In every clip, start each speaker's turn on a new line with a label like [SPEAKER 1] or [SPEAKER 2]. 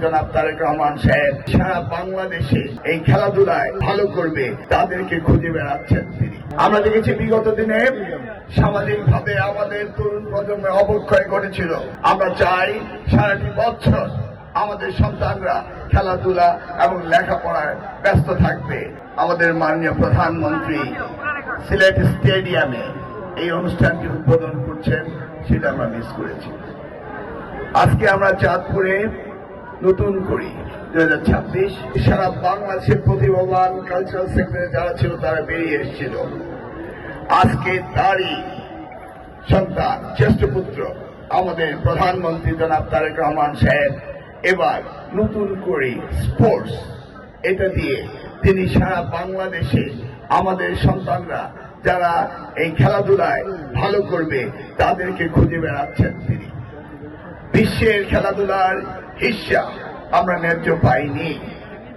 [SPEAKER 1] জনাব তারেক রহমান সাহেব সারা বাংলাদেশে এই খেলাধুলায় ভালো করবে তাদেরকে খুঁজে বেড়াচ্ছেন তিনি। আমরা দেখেছি বিগত দিনে সামাজিক ভাবে আমাদের তরুণ প্রজন্মের অবক্ষয় ঘটেছিল। আমরা চাই সারাটি বছর আমাদের সন্তানরা খেলাধুলা এবং লেখাপড়ায় ব্যস্ত থাকবে। আমাদের মাননীয় প্রধানমন্ত্রী সিলেট স্টেডিয়ামে এই অনুষ্ঠানটি উদ্বোধন করছেন, সেটা আমরা মিস করেছি। আজকে আমরা চাঁদপুরে নতুন করি 2026 সারা বাংলাদেশের প্রতিভাবান কালচারাল সেক্টরে যারা ছিল তারা বেরিয়ে এসেছিল। আজকে তারই সন্তান জ্যেষ্ঠ পুত্র আমাদের প্রধানমন্ত্রী জনাব তারেক রহমান সাহেব এবার নতুন করে স্পোর্টস এটা দিয়ে তিনি সারা বাংলাদেশে আমাদের সন্তানরা যারা এই খেলাধুলায় ভালো করবে তাদেরকে খুঁজে বেড়াচ্ছেন তিনি। বিশ্বের খেলাধুলার হিস্সা আমরা ন্যায্য পাইনি,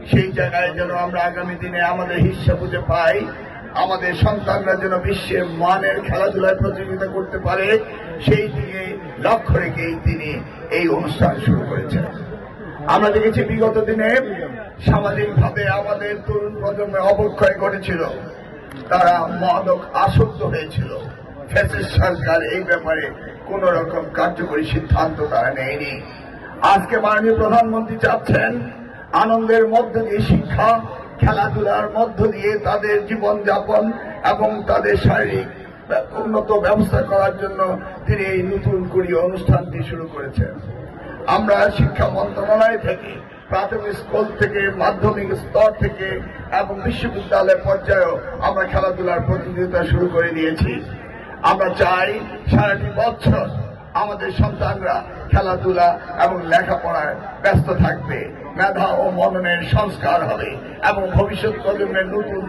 [SPEAKER 1] সেই জায়গায় যেন আমরা আগামী দিনে আমাদের হিস্সা বুঝে পাই, আমাদের সন্তানরা যেন বিশ্বের মানের খেলাধুলায় প্রতিযোগিতা করতে পারে, সেই দিকে লক্ষ্য রেখেই তিনি এই অনুষ্ঠান শুরু করেছেন। আমরা দেখেছি বিগত দিনে সামাজিক ভাবে আমাদের তরুণ প্রজন্মের অবক্ষয় ঘটেছিল, তারা মাদক আসক্ত হয়েছিল। ফ্যাসিস্ট সরকার এই ব্যাপারে কোন রকম কার্যকরী সিদ্ধান্ত তারা নেয়নি। আজকে মাননীয় প্রধানমন্ত্রী চাচ্ছেন আনন্দের মধ্য দিয়ে শিক্ষা, খেলাধুলার মধ্য দিয়ে তাদের জীবনযাপন এবং তাদের শারীরিক উন্নত ব্যবস্থা করার জন্য তিনি এই নতুন করে অনুষ্ঠানটি শুরু করেছেন। আমরা শিক্ষা মন্ত্রণালয় থেকে প্রাথমিক স্কুল থেকে মাধ্যমিক স্তর থেকে এবং বিশ্ববিদ্যালয় পর্যায়েও আমরা খেলাধুলার প্রতিযোগিতা শুরু করে দিয়েছি। আমরা চাই সারাটি বছর আমাদের সন্তানরা খেলাধুলা এবং লেখাপড়ায় ব্যস্ত থাকবে, মেধা ও মননের সংস্কার হবে এবং ভবিষ্যৎ প্রজন্মের নতুন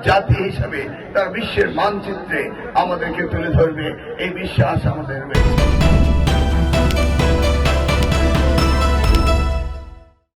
[SPEAKER 1] জাতি হিসেবে তারা বিশ্বের মানচিত্রে আমাদেরকে তুলে ধরবে, এই বিশ্বাস আমাদের রয়েছে।